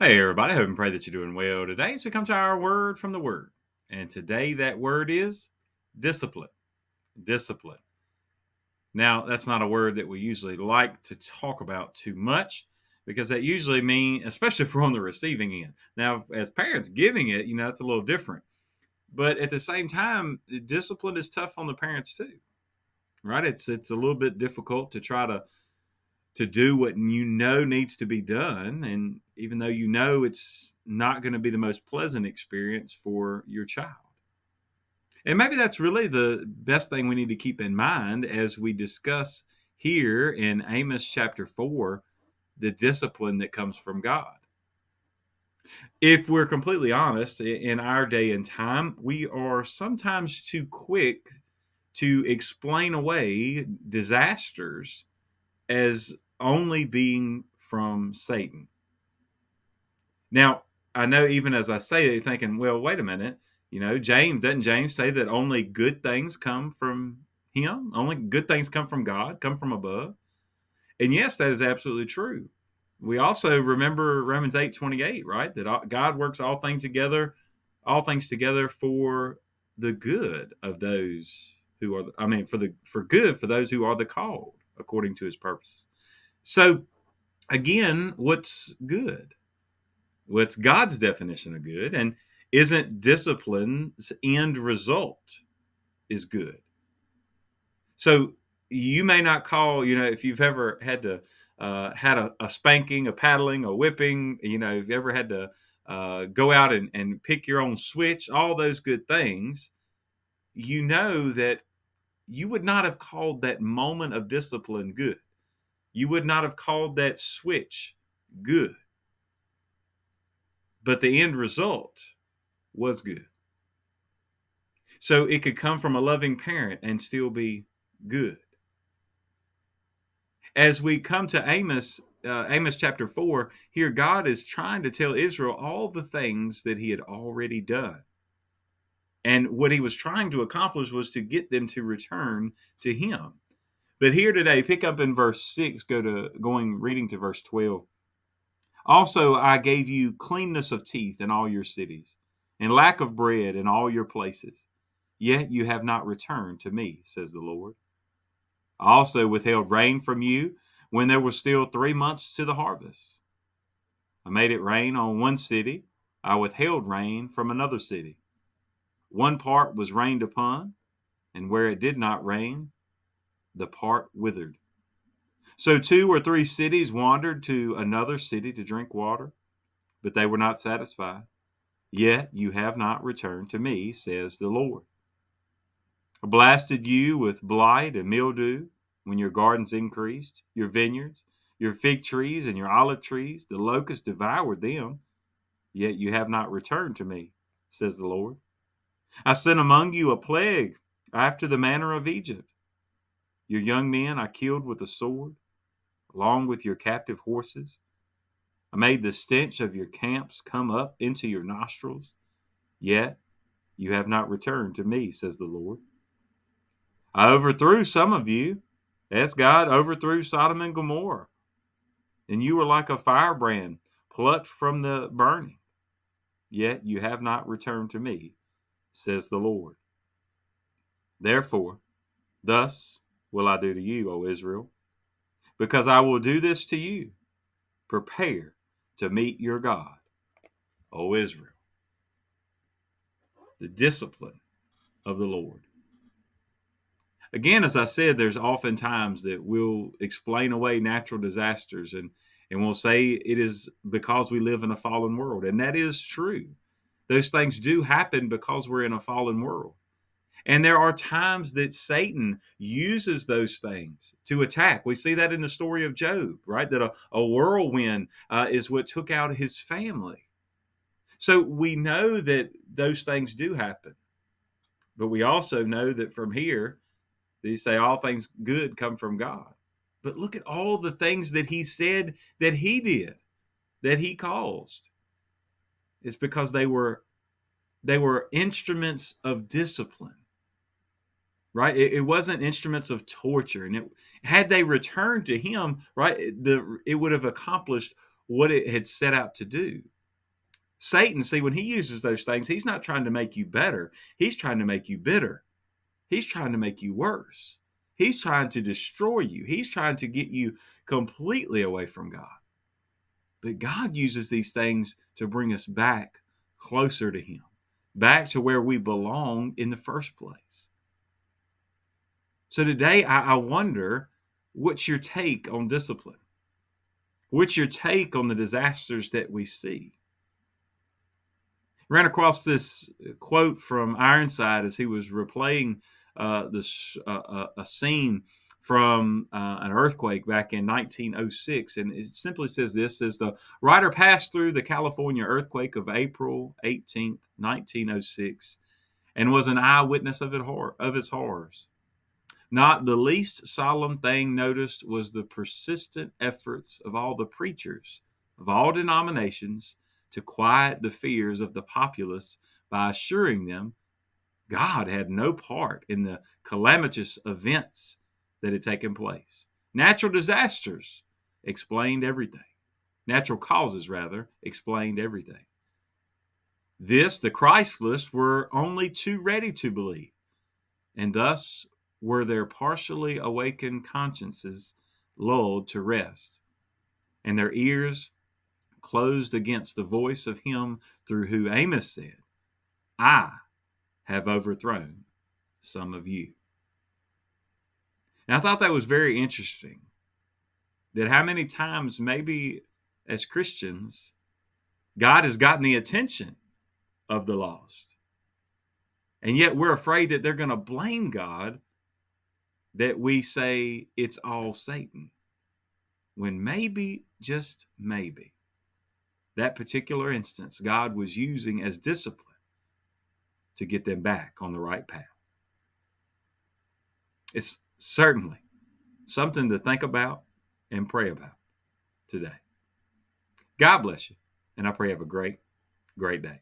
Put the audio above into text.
Hey, everybody. I hope and pray that you're doing well today. So we come to our word from the word. And today that word is discipline. Discipline. Now, that's not a word that we usually like to talk about too much because that usually means, especially if we're on the receiving end. Now, as parents giving it, that's a little different. But at the same time, discipline is tough on the parents too, right? It's a little bit difficult to try to do what needs to be done, and even though it's not going to be the most pleasant experience for your child. And maybe that's really the best thing we need to keep in mind as we discuss here in Amos chapter 4 the discipline that comes from God. If we're completely honest, in our day and time, we are sometimes too quick to explain away disasters as only being from Satan. Now, I know even as I say it, thinking, well, wait a minute, James say that only good things come from him? Only good things come from God, come from above? And yes, that is absolutely true. We also remember Romans 8:28, right? That God works all things together for the good of those who are, for good for those who are the called according to his purposes. So again, what's good? What's God's definition of good? And isn't discipline's end result is good? So you may not call, if you've ever had to had a spanking, a paddling, a whipping, if you ever had to go out and pick your own switch, all those good things, you know that you would not have called that moment of discipline good. You would not have called that switch good. But the end result was good. So it could come from a loving parent and still be good. As we come to Amos chapter 4, here God is trying to tell Israel all the things that he had already done. And what he was trying to accomplish was to get them to return to him. But here today, pick up in verse 6, reading to verse 12. Also, I gave you cleanness of teeth in all your cities, and lack of bread in all your places. Yet you have not returned to me, says the Lord. I also withheld rain from you when there were still 3 months to the harvest. I made it rain on one city. I withheld rain from another city. One part was rained upon, and where it did not rain, the part withered. So 2 or 3 cities wandered to another city to drink water, but they were not satisfied. Yet you have not returned to me, says the Lord. I blasted you with blight and mildew when your gardens increased, your vineyards, your fig trees, and your olive trees. The locusts devoured them, yet you have not returned to me, says the Lord. I sent among you a plague after the manner of Egypt. Your young men I killed with the sword, along with your captive horses. I made the stench of your camps come up into your nostrils, yet you have not returned to me, says the Lord. I overthrew some of you, as God overthrew Sodom and Gomorrah, and you were like a firebrand plucked from the burning. Yet you have not returned to me, says the Lord. Therefore, thus will I do to you, O Israel, because I will do this to you. Prepare to meet your God, O Israel. The discipline of the Lord. Again, as I said, there's often times that we'll explain away natural disasters and we'll say it is because we live in a fallen world. And that is true. Those things do happen because we're in a fallen world. And there are times that Satan uses those things to attack. We see that in the story of Job, right? That a whirlwind is what took out his family. So we know that those things do happen. But we also know that from here, they say all things good come from God. But look at all the things that he said that he did, that he caused. It's because they were instruments of discipline, right? It wasn't instruments of torture. And had they returned to him, right, it would have accomplished what it had set out to do. Satan, see, when he uses those things, he's not trying to make you better. He's trying to make you bitter. He's trying to make you worse. He's trying to destroy you. He's trying to get you completely away from God. But God uses these things to bring us back closer to Him, back to where we belong in the first place. So today, I wonder, what's your take on discipline? What's your take on the disasters that we see? Ran across this quote from Ironside as he was replaying a scene from an earthquake back in 1906, and it simply says this: "Says the writer passed through the California earthquake of April 18th, 1906, and was an eyewitness of its horrors. Not the least solemn thing noticed was the persistent efforts of all the preachers of all denominations to quiet the fears of the populace by assuring them God had no part in the calamitous events that had taken place. Natural disasters explained everything. Natural causes, rather, explained everything. This the Christless were only too ready to believe, and thus were their partially awakened consciences lulled to rest, and their ears closed against the voice of him through whom Amos said, I have overthrown some of you." And I thought that was very interesting, that how many times maybe as Christians, God has gotten the attention of the lost. And yet we're afraid that they're going to blame God, that we say it's all Satan. When maybe, just maybe, that particular instance God was using as discipline to get them back on the right path. It's certainly something to think about and pray about today. God bless you, and I pray you have a great, great day.